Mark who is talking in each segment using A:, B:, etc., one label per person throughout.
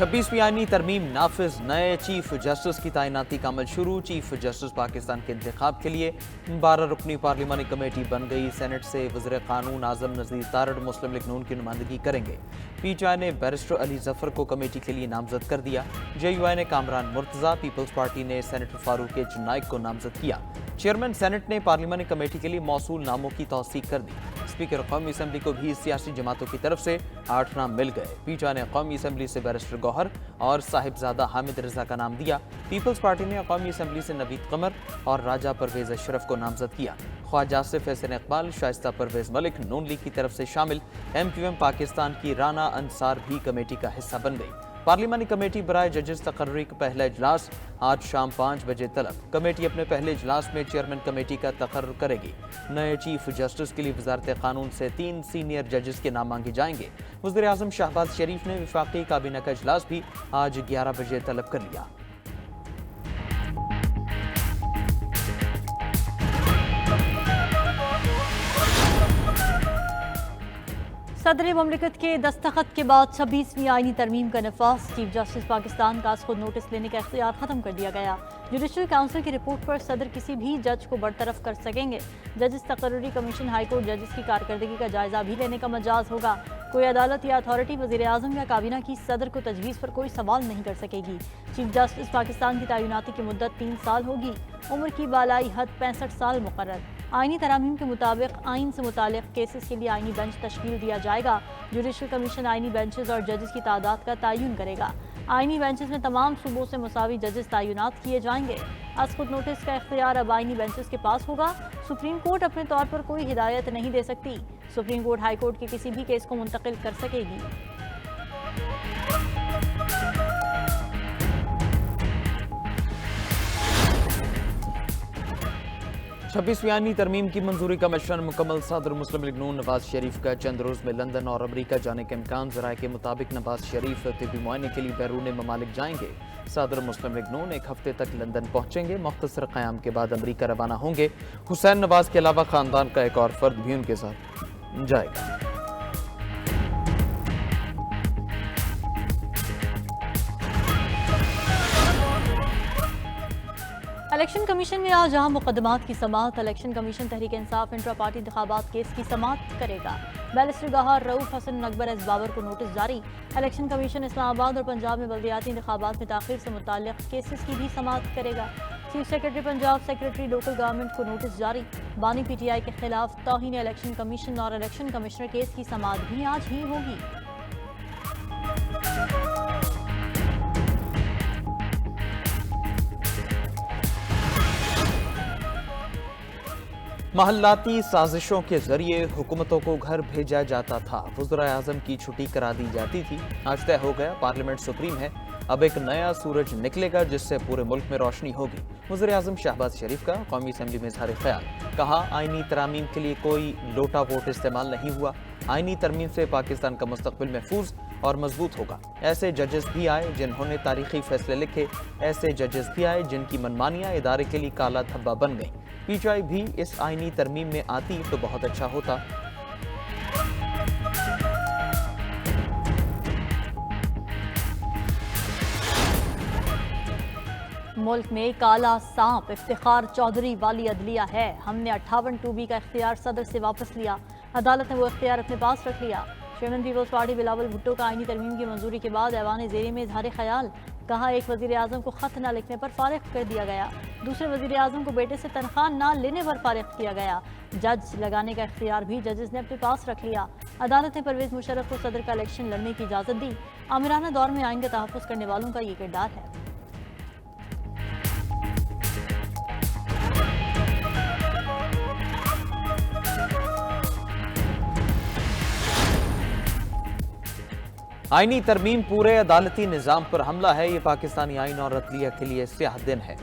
A: 26वीं आईनी तरमीम नाफिज, नए चीफ जस्टिस की तैनाती का अमल शुरू। चीफ जस्टिस पाकिस्तान के इंतखाब के लिए 12 रुकनी पार्लिमानी कमेटी बन गई। सेनेट से वज़ीर कानून आज़म नज़ीर तारड़ मुस्लिम लीग नून की नुमाइंदगी करेंगे। PTI ने बैरिस्टर अली जफर को कमेटी के लिए नामजद कर दिया। JUI ने कामरान मुर्तज़ा, पीपल्स पार्टी ने सेनेटर फारूक एच नाइक को नामजद किया। चेयरमैन सेनेट ने पार्लिमानी कमेटी के लिए मौसूल नामों की तौसीक कर दी। स्पीकर कौमी असम्बली को भी सियासी जमातों की तरफ से 8 नाम मिल गए। PTI ने कौमी असम्बली से बैरिस्टर गौहर और साहिबजादा हामिद रजा का नाम दिया। पीपल्स पार्टी ने कौमी असम्बली से नवीद कमर और राजा परवेज अशरफ को नामजद किया। ख्वाजा आसिफ, एहसन इकबाल, शाइस्ता परवेज मलिक नून लीग की तरफ से शामिल। MQM पाकिस्तान की राना अंसार भी कमेटी का हिस्सा बन गई। पार्लिमानी कमेटी बराए जजेस तकर्री का पहला इजलास आज शाम 5 बजे तलब। कमेटी अपने पहले इजलास में चेयरमैन कमेटी का तकर्रुर करेगी। नए चीफ जस्टिस के लिए वजारत कानून से 3 सीनियर जजेस के नाम मांगे जाएंगे। वज़ीर आज़म शहबाज शरीफ ने वफाकी काबीना का इजलास भी आज 11 बजे तलब कर लिया।
B: सदर ममलिकत के दस्तखत के बाद 26वीं आईनी तरमीम का नफाज। चीफ जस्टिस पाकिस्तान का खुद नोटिस लेने का इख्तियार खत्म कर दिया गया। जुडिशल काउंसिल की रिपोर्ट पर सदर किसी भी जज को बरतरफ कर सकेंगे। जजेस तकर्रुरी कमीशन हाईकोर्ट जजेस की कारकर्दगी का जायजा भी लेने का मजाज होगा। कोई अदालत या अथॉरिटी वज़ीर आज़म या काबीना की सदर को तजवीज़ पर कोई सवाल नहीं कर सकेगी। चीफ जस्टिस पाकिस्तान की तैनाती की मुद्दत 3 साल होगी। उम्र की बालाई हद 65 साल मुकर्रर। आईनी तरामीम के मुताबिक आइन से मुतालिक केसेस के लिए आईनी बेंच तश्कील दिया जाएगा। जुडिशल कमीशन आईनी बेंचेस और जजेस की तादाद का तयन करेगा। आईनी बेंचेस में तमाम सूबों से मुसावी जजेस तैनात किए जाएंगे। आज खुद नोटिस का इख्तियार अब आईनी बेंचेस के पास होगा। सुप्रीम कोर्ट अपने तौर पर कोई हिदायत नहीं दे सकती। सुप्रीम कोर्ट हाई कोर्ट के किसी भी केस को मुंतकिल कर सकेगी।
A: 26वीं आईनी तरमीम की मंजूरी का मिशन मुकम्मल। सदर मुस्लिम लीग नून नवाज शरीफ का चंद रोज में लंदन और अमरीका जाने के इम्कान। ज़राए के मुताबिक नवाज शरीफ तिब्बी मुआयने के लिए बैरून ममालिक जाएंगे। सदर मुस्लिम लीग नून 1 हफ्ते तक लंदन पहुंचेंगे। मुख्तसर क़याम के बाद अमरीका रवाना होंगे। हुसैन नवाज के अलावा ख़ानदान का एक और फर्द भी उनके साथ जाएगा।
B: इलेक्शन कमीशन में आज जहां मुकदमात की समाअत। Election commission Tehreek Insaf intra party इंतखाबात केस की समाअत करेगा। बैरिस्टर गौहर, रऊफ हसन, अकबर एस बाबर को नोटिस जारी। इलेक्शन कमीशन इस्लामाबाद और पंजाब में बल्दियाती इंतखाबात में ताखीर से मुताल्लिक़ केसेस की भी समाअत करेगा। Chief secretary Punjab, secretary local government को नोटिस जारी। बानी PTI के खिलाफ तौहीन इलेक्शन कमीशन और इलेक्शन कमिश्नर केस की समाअत भी आज ही होगी।
A: महल्लाती साजिशों के जरिए हुकूमतों को घर भेजा जाता था। वज़ीर आज़म की छुट्टी करा दी जाती थी। आज तय हो गया, पार्लियामेंट सुप्रीम है। अब एक नया सूरज निकलेगा जिससे पूरे मुल्क में रोशनी होगी। वज़ीर आज़म शहबाज शरीफ का कौमी असम्बली में इज़हार ख्याल। कहा, आईनी तरमीम के लिए कोई लोटा वोट इस्तेमाल नहीं हुआ। आईनी तरमीम से पाकिस्तान का मुस्तकबिल महफूज और मजबूत होगा। ऐसे जजेस भी आए जिन्होंने तारीखी फैसले लिखे। ऐसे जजेस भी आए जिनकी मनमानियाँ इदारे के लिए काला धब्बा बन गई। PTI भी इस आईनी तरमीम में आती तो बहुत अच्छा होता।
B: मुल्क में काला सांप इफ्तिखार चौधरी वाली अदलिया है। हमने 58 2B का इख्तियार सदर से वापस लिया। अदालत ने वो इख्तियार अपने पास रख लिया। चेयरमैन पीपल्स पार्टी बिलावल भुट्टो का आईनी तरमीम की मंजूरी के बाद ऐवान ज़ेरी में इजहार ख्याल। कहा, एक वज़ीर आज़म को खत न लिखने पर फारिग कर दिया गया। दूसरे वज़ीर आज़म को बेटे से तनख्वाह न लेने पर फारिग किया गया। जज लगाने का इख्तियार भी जजेस ने अपने पास रख लिया। अदालत ने परवेज मुशर्रफ को सदर का इलेक्शन लड़ने की इजाज़त दी। आमिराना दौर में आइन का तहफ़्फ़ुज़ करने वालों का ये किरदार है।
A: आईनी तरमीम पूरे अदालती निज़ाम पर हमला है। ये पाकिस्तानी आइन और अदलिया के लिए स्याह दिन है।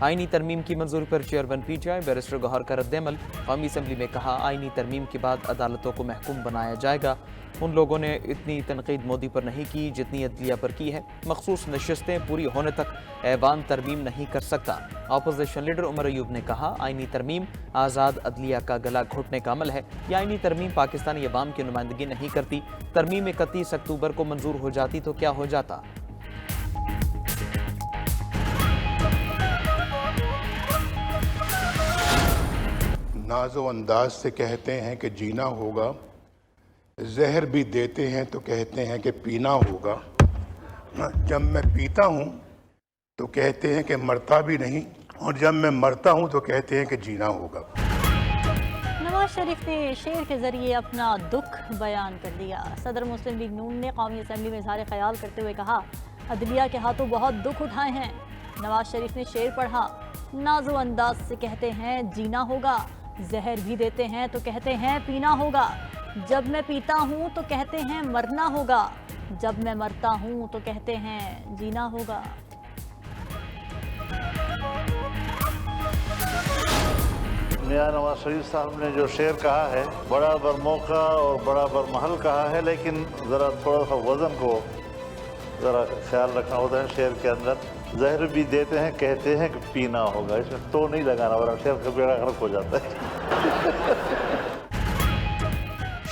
A: आईनी तरमीम की मंजूरी पर चेयरमैन PTI बैरिस्टर गौहर का रद्द-ए-अमल। कौमी असम्बली में कहा, आईनी तरमीम के बाद अदालतों को महकूम बनाया जाएगा। उन लोगों ने इतनी तनकीद मोदी पर नहीं की जितनी अदलिया पर की है। मखसूस नशिस्तें पूरी होने तक ऐवान तरमीम नहीं कर सकता। अपोजिशन लीडर उमर अयूब ने कहा, आईनी तरमीम आज़ाद अदलिया का गला घोटने का अमल है। यह आईनी तरमीम पाकिस्तानी अवाम की नुमाइंदगी नहीं करती। तरमीम 31 अक्टूबर को मंजूर हो जाती तो क्या हो जाता।
C: नाज़ो अंदाज से कहते हैं कि जीना होगा, जहर भी देते हैं तो कहते हैं कि पीना होगा। जब मैं पीता हूँ तो कहते हैं कि मरता भी नहीं, और जब मैं मरता हूँ तो कहते हैं कि जीना होगा।
B: नवाज शरीफ ने शेर के जरिए अपना दुख बयान कर दिया। सदर मुस्लिम लीग नून ने कौमी असम्बली में इज़हार ख्याल करते हुए कहा, अदलिया के हाथों बहुत दुख उठाए हैं। नवाज शरीफ ने शेर पढ़ा, नाज़ो अंदाज से कहते हैं जीना होगा, जहर भी देते हैं तो कहते हैं पीना होगा। जब मैं पीता हूँ तो कहते हैं मरना होगा, जब मैं मरता हूँ तो कहते हैं जीना होगा।
D: मियां नवाज शरीफ साहब ने जो शेर कहा है, बड़ा बरमौका और बड़ा बरमहल कहा है, लेकिन ज़रा थोड़ा सा वज़न को ज़रा ख्याल रखना होता है। शेर के अंदर जहर भी देते हैं, कहते हैं कि पीना होगा, इसमें तो नहीं लगाना, वरना शेर का बेड़ा गर्क हो जाता है।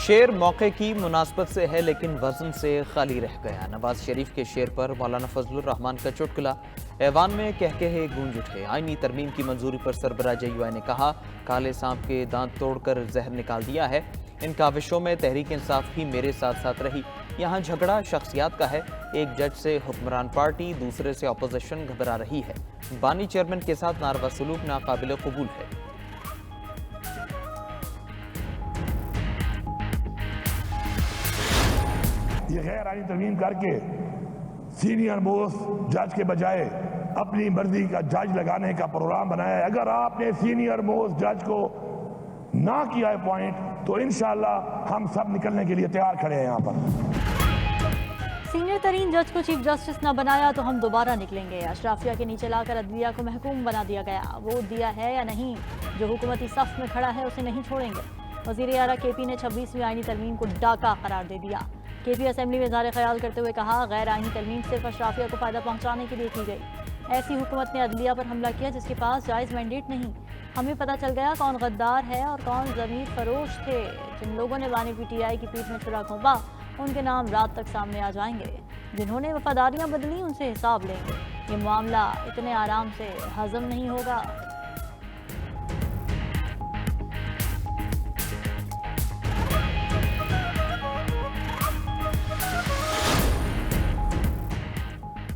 A: शेर मौके की मुनासबत से है लेकिन वज़न से खाली रह गया। नवाज शरीफ के शेर पर मौलाना फजलुर रहमान का चुटकुला। ऐवान में कहकहे गूंज उठे। आईनी तरमीम की मंजूरी पर सरबराह JUI ने कहा, काले सांप के दांत तोड़कर जहर निकाल दिया है। इन काविशों में तहरीक इंसाफ भी मेरे साथ साथ रही। यहाँ झगड़ा शख्सियात का है। एक जज से हुक्मरान पार्टी, दूसरे से अपोजिशन घबरा रही है। बानी चेयरमैन के साथ नारवा सलूक नाकाबिल कबूल है।
E: ये गैर आईनी तरमीम करके सीनियर मोस्ट जज के बजाय अपनी मर्जी का जज लगाने का प्रोग्राम बनाया है। अगर आपने सीनियर मोस्ट जज को ना किया है पॉइंट, तो इंशाल्लाह हम सब निकलने के लिए तैयार खड़े हैं यहाँ पर।
B: सीनियर तरीन जज को चीफ जस्टिस न बनाया तो हम दोबारा निकलेंगे। अशराफिया के नीचे लाकर अदलिया को महकूम बना दिया गया। वोट दिया है या नहीं, जो हुकूमती सफ में खड़ा है उसे नहीं छोड़ेंगे। वज़ीर आला KP ने 26वीं आईनी तरमीम को डाका करार दे दिया। KP असेंबली में इज़हार ख्याल करते हुए कहा, गैर आईनी तरमीम सिर्फ अशराफिया को फ़ायदा पहुँचाने के लिए की गई। ऐसी हुकूमत ने अदलिया पर हमला किया जिसके पास जायज़ मैंडेट नहीं। हमें पता चल गया कौन गद्दार है और कौन ज़मीर फरोश थे। जिन लोगों ने बानी PTI की पीठ में छुरा घोंपा, उनके नाम रात तक सामने आ जाएंगे। जिन्होंने वफादारियां बदली, उनसे हिसाब लेंगे। ये मामला इतने आराम से हजम नहीं होगा।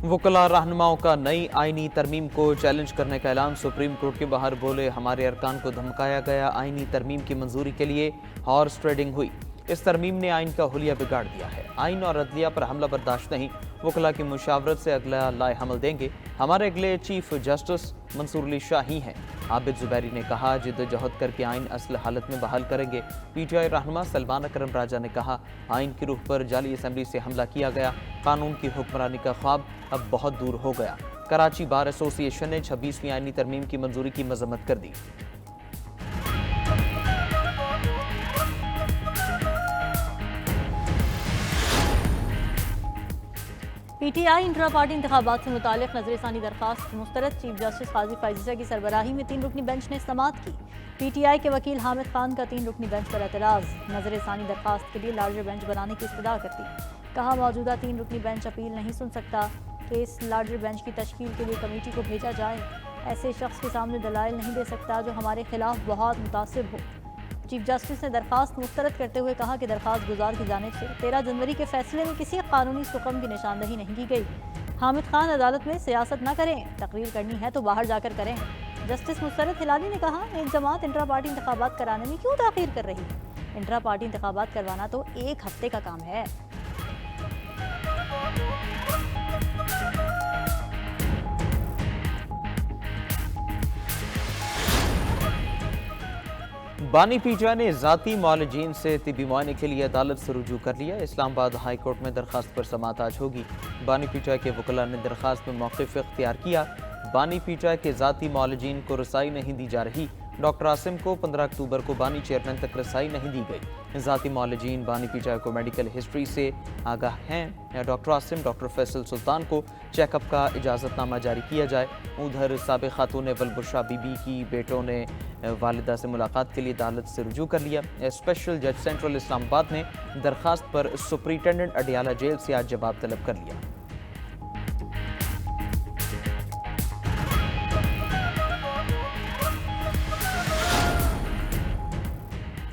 A: वकला रहनुमाओं का नई आईनी तरमीम को चैलेंज करने का ऐलान। सुप्रीम कोर्ट के बाहर बोले, हमारे अरकान को धमकाया गया। आईनी तरमीम की मंजूरी के लिए हॉर्स ट्रेडिंग हुई। इस तरमीम ने आइन का हुलिया बिगाड़ दिया है। आइन और अदलिया पर हमला बर्दाश्त नहीं। वकला की मुशावरत से अगला लाए हमल देंगे। हमारे अगले चीफ जस्टिस मंसूर अली शाह ही हैं। आबिद जुबैरी ने कहा, जिद्दोजहद करके आइन असल हालत में बहाल करेंगे। PTI रहनुमा सलमान अकरम राजा ने कहा, आइन की रूह पर जाली असम्बली से हमला किया गया। कानून की हुक्मरानी का ख्वाब अब बहुत दूर हो गया। कराची बार एसोसिएशन ने 26वीं आईनी तरमीम की मंजूरी की मजम्मत कर दी।
B: PTI इंट्रा पार्टी इंतखाबात से मुतालिक नजरसानी दरख्वास्त मुस्तरद। चीफ जस्टिस काजी फायजीसा की सरबराही में 3 रुकनी बेंच ने समाअत की। PTI के वकील हामिद खान का 3 रुकनी बेंच पर एतराज़। नजरसानी दरख्वास्त के लिए लार्जर बेंच बनाने की इस्तदा करती। कहा, मौजूदा 3 रुकनी बेंच अपील नहीं सुन सकता। केस लार्जर बेंच की तश्कील के लिए कमेटी को भेजा जाए। ऐसे शख्स के सामने दलाइल नहीं दे सकता जो हमारे खिलाफ बहुत मुतासिब हो। चीफ जस्टिस ने दरख्वास्त मुस्तरद करते हुए कहा कि दरख्वास्त गुजार की जानिब से 13 जनवरी के फैसले में किसी कानूनी सुकम की निशानदही नहीं की गई। हामिद खान अदालत में सियासत न करें, तकरीर करनी है तो बाहर जाकर करें। जस्टिस मुस्तरद हिलाली ने कहा, एक जमात इंट्रा पार्टी इंतखाबात कराने में क्यों ताख़ीर कर रही है? इंट्रा पार्टी इंतखाबात करवाना तो 1 हफ्ते का काम है।
A: बानी PTI ने ज़ाती मौलजीन से तिबी मुआयने के लिए अदालत से रुजू कर लिया। इस्लामाबाद हाई कोर्ट में दरख्वास्त पर समाअत आज होगी। बानी PTI के वकला ने दरख्वास्त में मौक़िफ़ इख्तियार किया। बानी PTI के ज़ाती मौलजीन को रसाई नहीं दी जा रही। डॉक्टर आसिम को 15 अक्टूबर को बानी चेयरमैन तक रसाई नहीं दी गई। ज़ाती मौलजीन बानी PTI को मेडिकल हिस्ट्री से आगाह हैं। डॉक्टर आसिम, डॉक्टर फैसल सुल्तान को चेकअप का इजाज़तनामा जारी किया जाए। उधर साबिक़ खातून वलबुशरा बीबी की बेटों ने वालिदा से मुलाकात के लिए अदालत से रुजू कर लिया। स्पेशल जज सेंट्रल इस्लामाबाद ने दरख्वास्त पर सुपरिटेंडेंट अडियाला जेल से आज जवाब तलब कर लिया।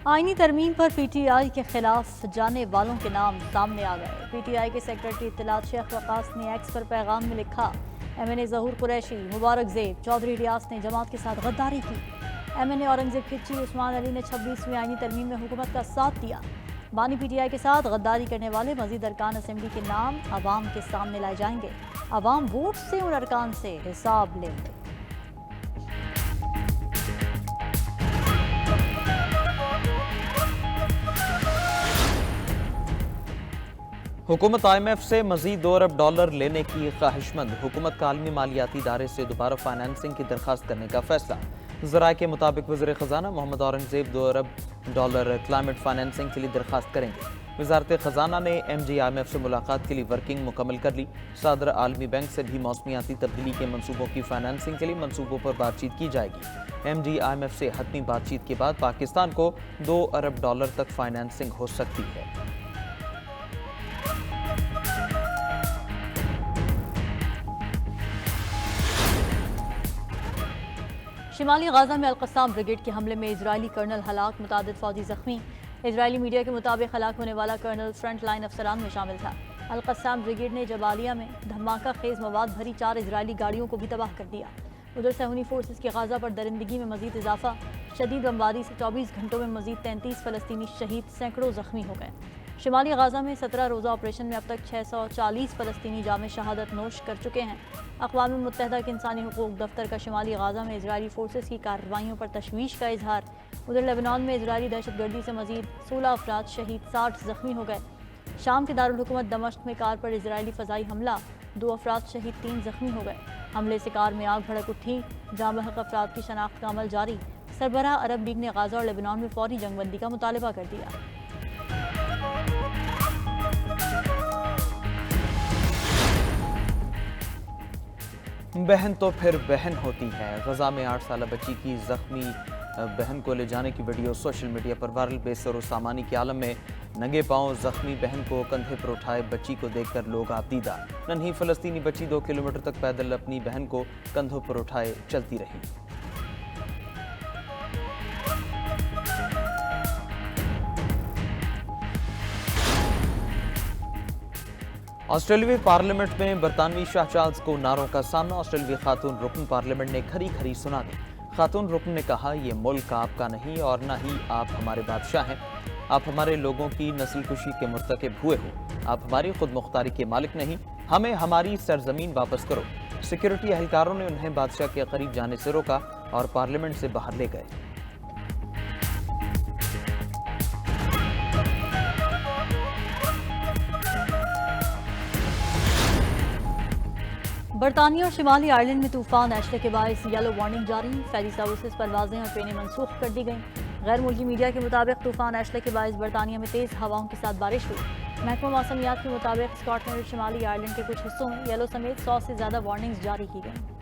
B: आईनी तरमीम पर पीटीआई के खिलाफ जाने वालों के नाम सामने आ गए। पीटीआई के सेक्रेटरी इत्तलात शेख वकास ने एक्स पर पैगाम में लिखा, MNA ज़हूर कुरैशी, मुबारक ज़ेब, चौधरी रियाज ने जमात के साथ गद्दारी की। MNA औरंगज़ेब खिच्ची उस्मान अली ने 26वीं आईनी तरमीम में हुकूमत का साथ दिया। बानी पीटीआई के साथ गद्दारी करने वाले मजीद अरकान असम्बली के नाम अवाम के सामने लाए जाएंगे। अवाम वोट से उन अरकान से हिसाब लेंगे।
A: हुकूमत IMF से मजीद $2 अरब लेने की ख्वाहिशमंद। हुकूमत का आलमी मालियाती इदारे से दोबारा फाइनेंसिंग की दरख्वास्त करने का फैसला। ज़राए के मुताबिक वज़ीर ख़जाना मोहम्मद औरंगज़ेब $2 अरब क्लाइमेट फाइनेंसिंग के लिए दरख्वास्त करेंगे। वज़ारत ख़जाना ने MG IMF से मुलाकात के लिए वर्किंग मुकम्मल कर ली। सदर आलमी बैंक से भी मौसमियाती तब्दीली के मनसूबों की फाइनेंसिंग के लिए मनसूबों पर बातचीत की जाएगी। MG IMF से हतमी बातचीत के बाद पाकिस्तान को $2 अरब तक फाइनेंसिंग हो सकती है।
B: शिमाली गाजा में अल-क़स्साम ब्रिगेड के हमले में इजरायली कर्नल हलाक, मुतादिद फौजी जख्मी। इजरायली मीडिया के मुताबिक हलाक होने वाला कर्नल फ्रंट लाइन अफसरान में शामिल था। अल-क़स्साम ब्रिगेड ने जबालिया में धमाका खेज मवाद भरी 4 इजरायली गाड़ियों को भी तबाह कर दिया। उधर सहूनी फोर्सेस की गाजा पर दरिंदगी में मजीद इजाफा। शदीद बमबारी से 24 घंटों में मजीद 33 फ़लस्तीनी शहीद, सैकड़ों जख्मी हो गए। शिमाली गाजा में 17 रोज़ा ऑपरेशन में अब तक 640 फ़लस्तीनी जामे शहादत नोश कर चुके हैं। अक़वाम मुत्तहिदा के इंसानी हुकूक दफ्तर का शिमाली गाजा में इजरायली फोर्सेस की कार्रवाइयों पर तशवीश का इजहार। उधर लेबनान में इजरायली दहशतगर्दी से मजीद 16 अफराद शहीद, 60 जख्मी हो गए। शाम के दारुल हुकूमत दमश्क में कार पर इजरायली फ़ज़ाई हमला, 2 अफराद शहीद, 3 जख्मी हो गए। हमले से कार में आग भड़क उठी। जाँ बहक अफराद की शनाख्त का अमल जारी। सरबराह अरब लीग ने गाजा और लेबनान में फौरी जंगबंदी का मुतालबा कर दिया।
A: बहन तो फिर बहन होती है। गजा में 8 साल बच्ची की जख्मी बहन को ले जाने की वीडियो सोशल मीडिया पर वायरल। बेसर सामानी के आलम में नंगे पांव जख्मी बहन को कंधे पर उठाए बच्ची को देखकर लोग आपदीदा। नन्ही फ़लस्तीनी बच्ची 2 किलोमीटर तक पैदल अपनी बहन को कंधों पर उठाए चलती रही। ऑस्ट्रेलियाई पार्लियामेंट में बरतानवी शाह चार्ल्स को नारों का सामना। ऑस्ट्रेलियाई खातून रुकन पार्लियामेंट ने खरी खरी सुना दी। खातून रुकन ने कहा, ये मुल्क आपका नहीं और न ही आप हमारे बादशाह हैं। आप हमारे लोगों की नस्ल कुशी के मुर्तकिब हुए हो। आप हमारी खुद मुख्तारी के मालिक नहीं। हमें हमारी सरजमीन वापस करो। सिक्योरिटी एहलकारों ने उन्हें बादशाह के करीब जाने से रोका और पार्लियामेंट से बाहर ले गए।
B: बरतानिया और शिमाली आयरलैंड में तूफान एशले के बायस येलो वार्निंग जारी। फेरी सर्विसेज परवाजें और ट्रेनें मनसूख कर दी गईं। गैर मुल्की मीडिया के मुताबिक तूफान एशले के बायस बरतानिया में तेज़ हवाओं के साथ बारिश हुई। महकमा मौसमियात के मुताबिक स्कॉटलैंड और शिमाली आयरलैंड के कुछ हिस्सों में येलो समेत 100 से ज़्यादा वार्निंग्स जारी की गईं।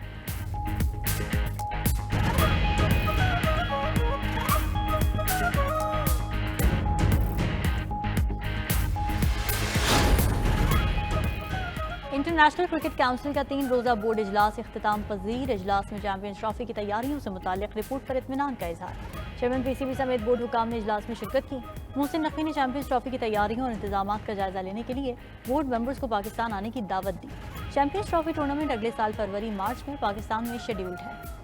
B: इंटरनेशनल क्रिकेट काउंसिल का 3 रोज़ा बोर्ड इजलास इख्तिताम पजीर। इजलास में चैंपियंस ट्रॉफी की तैयारियों से मुताल्लिक रिपोर्ट पर इत्मीनान का इजहार। चेयरमैन PCB समेत बोर्ड हुकाम ने इजलास में शिरकत की। मोहसिन नकवी ने चैंपियंस ट्रॉफी की तैयारियों और इंतजाम का जायजा लेने के लिए बोर्ड मेंबर्स को पाकिस्तान आने की दावत दी। चैंपियंस ट्रॉफी टूर्नामेंट अगले साल फरवरी-मार्च में पाकिस्तान में शेड्यूल्ड है।